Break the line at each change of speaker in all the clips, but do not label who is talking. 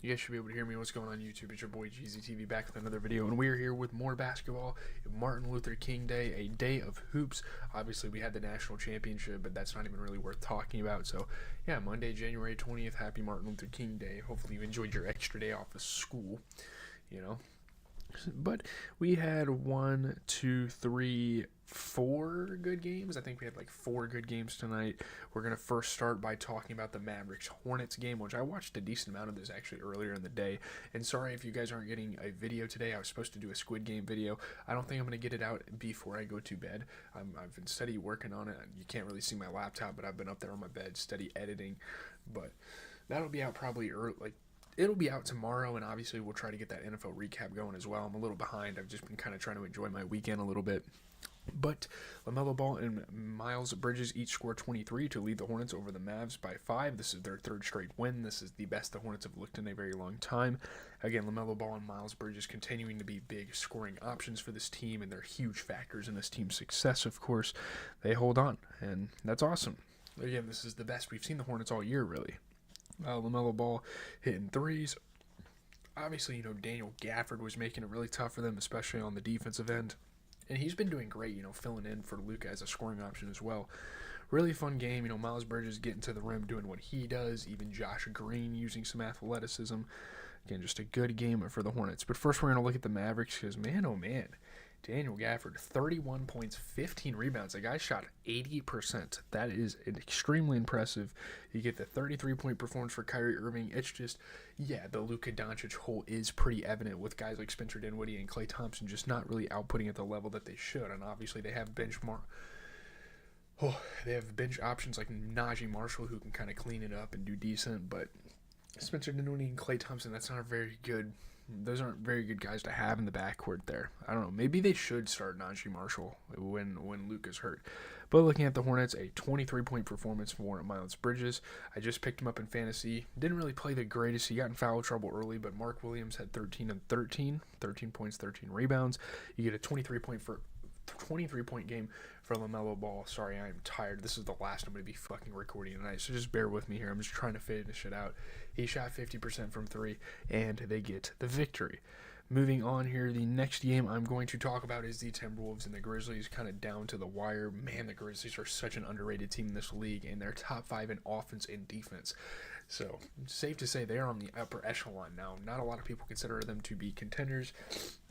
You guys should be able to hear me. What's going on YouTube? It's your boy GZTV back with another video, and we are here with more basketball. Martin Luther King Day, a day of hoops. Obviously, we had the national championship, but that's not even really worth talking about. So, yeah, Monday, January 20th, happy Martin Luther King Day. Hopefully, you enjoyed your extra day off of school, you know. But we had 4 good games. I think we had like 4 good games tonight. We're going to first start by talking about the Mavericks Hornets game, which I watched a decent amount of this actually earlier in the day. And sorry if you guys aren't getting a video today. I was supposed to do a Squid Game video. I don't think I'm going to get it out before I go to bed. I've been steady working on it. You can't really see my laptop, but I've been up there on my bed steady editing. But that'll be out probably early, it'll be out tomorrow, and obviously we'll try to get that NFL recap going as well. I'm a little behind. I've just been kind of trying to enjoy my weekend a little bit. But LaMelo Ball and Miles Bridges each scored 23 to lead the Hornets over the Mavs by 5. This is their 3rd straight win. This is the best the Hornets have looked in a very long time. Again, LaMelo Ball and Miles Bridges continuing to be big scoring options for this team, and they're huge factors in this team's success, of course. They hold on, and that's awesome. Again, this is the best we've seen the Hornets all year, really. LaMelo Ball hitting threes. Obviously, Daniel Gafford was making it really tough for them, especially on the defensive end. And he's been doing great, filling in for Luka as a scoring option as well. Really fun game. Miles Bridges getting to the rim, doing what he does. Even Josh Green using some athleticism. Again, just a good game for the Hornets. But first, we're going to look at the Mavericks because, man, oh man, Daniel Gafford, 31 points, 15 rebounds. The guy shot 80%. That is extremely impressive. You get the 33-point performance for Kyrie Irving. It's just, the Luka Doncic hole is pretty evident with guys like Spencer Dinwiddie and Klay Thompson just not really outputting at the level that they should. And obviously they have bench options like Najee Marshall who can kind of clean it up and do decent. But Spencer Dinwiddie and Klay Thompson, that's not very good. Those aren't very good guys to have in the backcourt there. I don't know. Maybe they should start Najee Marshall when Luke is hurt. But looking at the Hornets, a 23-point performance for Miles Bridges. I just picked him up in fantasy. Didn't really play the greatest. He got in foul trouble early, but Mark Williams had 13 points, 13 rebounds. You get a 23-point game for LaMelo Ball. Sorry, I am tired. This is the last I'm going to be fucking recording tonight, so just bear with me here. I'm just trying to finish it out. He shot 50% from 3, and they get the victory. Moving on here, the next game I'm going to talk about is the Timberwolves and the Grizzlies, kind of down to the wire. Man, the Grizzlies are such an underrated team in this league, and they're top 5 in offense and defense. So, safe to say they are on the upper echelon now. Not a lot of people consider them to be contenders,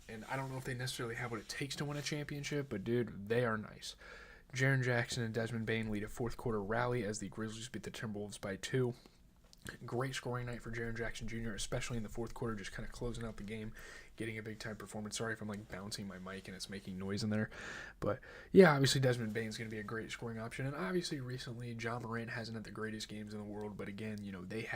and I don't know if they necessarily have what it takes to win a championship, but dude, they are nice. Jaren Jackson and Desmond Bane lead a fourth quarter rally as the Grizzlies beat the Timberwolves by 2. Great scoring night for Jaren Jackson Jr., especially in the fourth quarter, just kind of closing out the game, getting a big-time performance. Sorry if I'm, bouncing my mic and it's making noise in there. But, yeah, obviously Desmond Bane's going to be a great scoring option. And obviously, recently, Ja Morant hasn't had the greatest games in the world. But, again,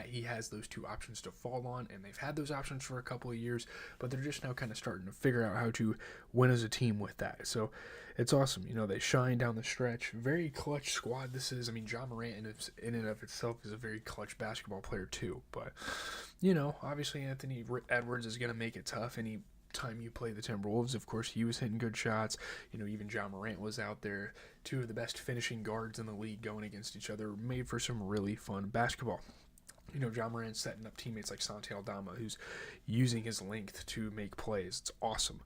he has those 2 options to fall on. And they've had those options for a couple of years. But they're just now kind of starting to figure out how to win as a team with that. So, it's awesome. They shine down the stretch. Very clutch squad this is. Ja Morant in and of itself is a very clutch basketball player too. But, obviously Anthony Edwards is going to make it tough any time you play the Timberwolves. Of course, he was hitting good shots. Even Ja Morant was out there. 2 of the best finishing guards in the league going against each other. Made for some really fun basketball. Ja Morant's setting up teammates like Santi Aldama, who's using his length to make plays. It's awesome.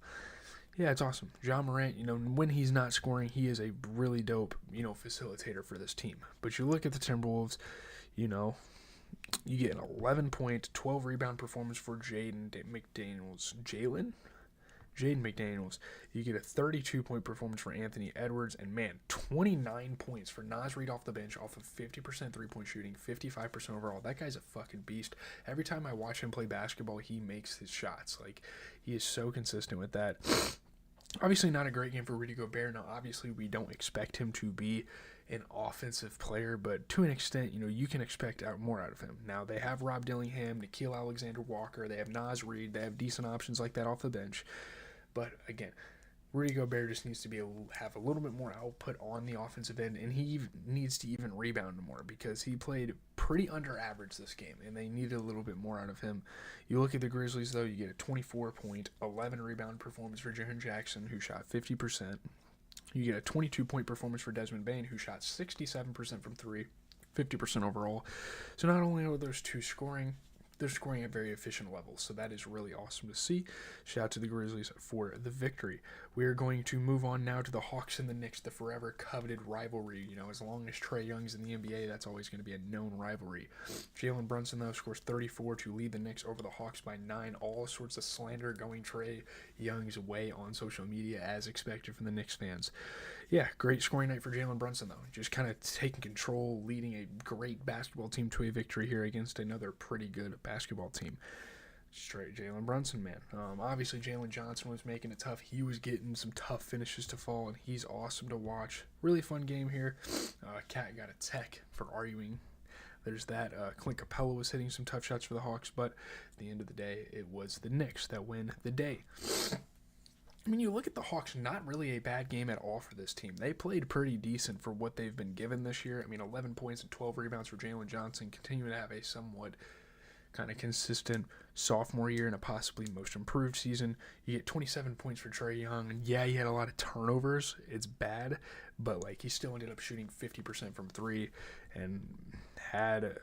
Yeah, it's awesome. Ja Morant, when he's not scoring, he is a really dope, facilitator for this team. But you look at the Timberwolves, you get an 11-point, 12-rebound performance for Jaden McDaniels. Jaden McDaniels. You get a 32-point performance for Anthony Edwards. And, man, 29 points for Naz Reid off the bench off of 50% three-point shooting, 55% overall. That guy's a fucking beast. Every time I watch him play basketball, he makes his shots. He is so consistent with that. Obviously not a great game for Rudy Gobert. Now, obviously, we don't expect him to be an offensive player, but to an extent, you can expect more out of him. Now, they have Rob Dillingham, Nickeil Alexander-Walker, they have Naz Reid, they have decent options like that off the bench. But, again, Rudy Gobert just needs to have a little bit more output on the offensive end, and he needs to even rebound more because he played pretty under average this game, and they needed a little bit more out of him. You look at the Grizzlies, though, you get a 24-point, 11-rebound performance for Jaren Jackson, who shot 50%. You get a 22-point performance for Desmond Bane, who shot 67% from 3, 50% overall. So not only are those 2 scoring, they're scoring at very efficient levels, so that is really awesome to see. Shout out to the Grizzlies for the victory. We are going to move on now to the Hawks and the Knicks, the forever coveted rivalry. You know, as long as Trae Young's in the NBA, that's always going to be a known rivalry. Jalen Brunson, though, scores 34 to lead the Knicks over the Hawks by 9. All sorts of slander going Trae Young's way on social media, as expected from the Knicks fans. Yeah, great scoring night for Jalen Brunson, though. Just kind of taking control, leading a great basketball team to a victory here against another pretty good basketball team. Straight Jalen Brunson, man. Obviously, Jalen Johnson was making it tough. He was getting some tough finishes to fall, and he's awesome to watch. Really fun game here. Cat got a tech for arguing. There's that. Clint Capella was hitting some tough shots for the Hawks, but at the end of the day, it was the Knicks that win the day. I mean, you look at the Hawks, not really a bad game at all for this team. They played pretty decent for what they've been given this year. I mean, 11 points and 12 rebounds for Jalen Johnson, continuing to have a somewhat kind of consistent sophomore year and a possibly most improved season. You get 27 points for Trae Young, and yeah, he had a lot of turnovers. It's bad, but like he still ended up shooting 50% from three and had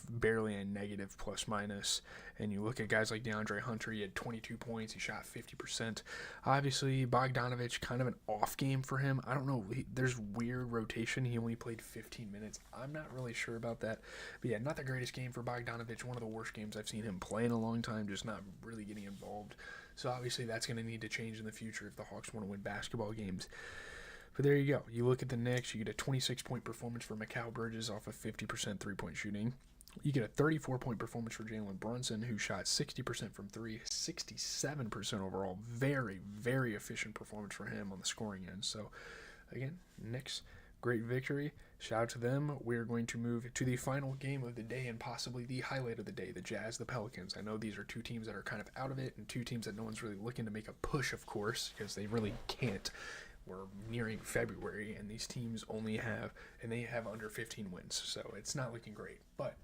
barely a negative plus minus. And you look at guys like DeAndre Hunter, he had 22 points, he shot 50%. Obviously, Bogdanovich, kind of an off game for him. I don't know, there's weird rotation. He only played 15 minutes. I'm not really sure about that. But yeah, not the greatest game for Bogdanovich. One of the worst games I've seen him play in a long time, just not really getting involved. So obviously that's going to need to change in the future if the Hawks want to win basketball games. But there you go. You look at the Knicks, you get a 26-point performance for Mikal Bridges off of 50% three-point shooting. You get a 34-point performance for Jalen Brunson, who shot 60% from three, 67% overall. Very, very efficient performance for him on the scoring end. So, again, Knicks, great victory. Shout out to them. We're going to move to the final game of the day and possibly the highlight of the day, the Jazz, the Pelicans. I know these are two teams that are kind of out of it and two teams that no one's really looking to make a push, of course, because they really can't. We're nearing February, and these teams only have, and they have under 15 wins, so it's not looking great. But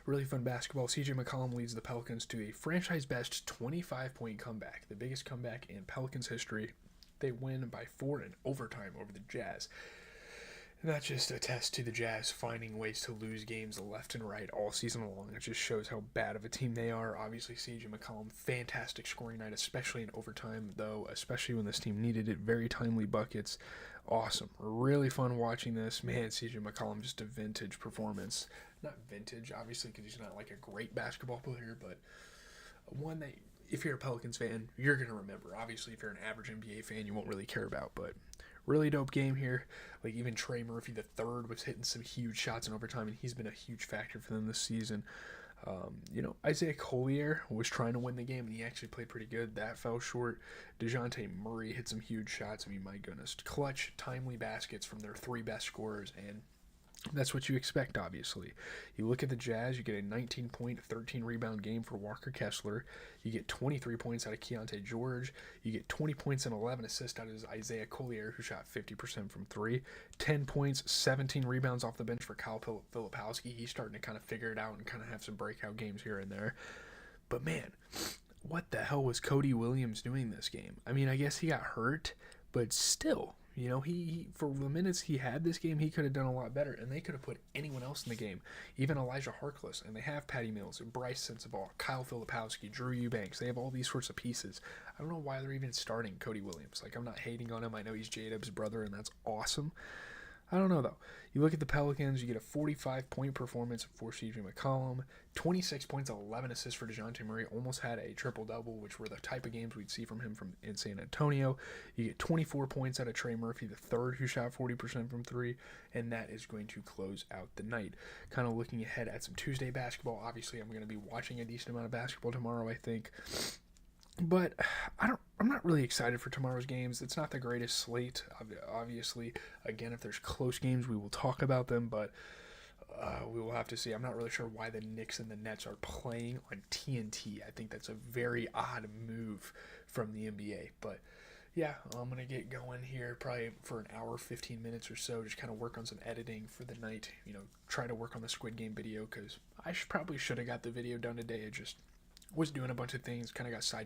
really fun basketball. CJ McCollum leads the Pelicans to a franchise-best 25-point comeback, the biggest comeback in Pelicans history. They win by 4 in overtime over the Jazz. And that just attests to the Jazz finding ways to lose games left and right all season long. It just shows how bad of a team they are. Obviously, CJ McCollum, fantastic scoring night, especially in overtime, though, especially when this team needed it. Very timely buckets. Awesome. Really fun watching this. Man, CJ McCollum, just a vintage performance. Not vintage, obviously, because he's not like a great basketball player, but one that, if you're a Pelicans fan, you're going to remember. Obviously, if you're an average NBA fan, you won't really care about, but really dope game here. Like, even Trey Murphy III was hitting some huge shots in overtime, and he's been a huge factor for them this season. Isaiah Collier was trying to win the game, and he actually played pretty good. That fell short. DeJounte Murray hit some huge shots. I mean, my goodness. Clutch, timely baskets from their three best scorers, and that's what you expect, obviously. You look at the Jazz, you get a 19-point, 13-rebound game for Walker Kessler. You get 23 points out of Keontae George. You get 20 points and 11 assists out of Isaiah Collier, who shot 50% from three. 10 points, 17 rebounds off the bench for Kyle Filipowski. He's starting to kind of figure it out and kind of have some breakout games here and there. But, man, what the hell was Cody Williams doing this game? I mean, I guess he got hurt, but still, you know, he for the minutes he had this game, he could have done a lot better, and they could have put anyone else in the game, even Elijah Harkless, and they have Patty Mills, and Bryce Sensabaugh, Kyle Filipowski, Drew Eubanks. They have all these sorts of pieces. I don't know why they're even starting Cody Williams. Like, I'm not hating on him. I know he's J-Dub's brother, and that's awesome. I don't know, though. You look at the Pelicans, you get a 45-point performance for CJ McCollum, 26 points, 11 assists for DeJounte Murray, almost had a triple-double, which were the type of games we'd see from him in San Antonio. You get 24 points out of Trey Murphy III, who shot 40% from three, and that is going to close out the night. Kind of looking ahead at some Tuesday basketball. Obviously, I'm going to be watching a decent amount of basketball tomorrow, I think. But I'm not really excited for tomorrow's games. It's not the greatest slate, obviously. Again, if there's close games, we will talk about them, but we will have to see. I'm not really sure why the Knicks and the Nets are playing on TNT. I think that's a very odd move from the NBA. But yeah, I'm going to get going here probably for an hour, 15 minutes or so, just kind of work on some editing for the night, try to work on the Squid Game video, because I probably should have got the video done today. It just was doing a bunch of things, kind of got sidetracked.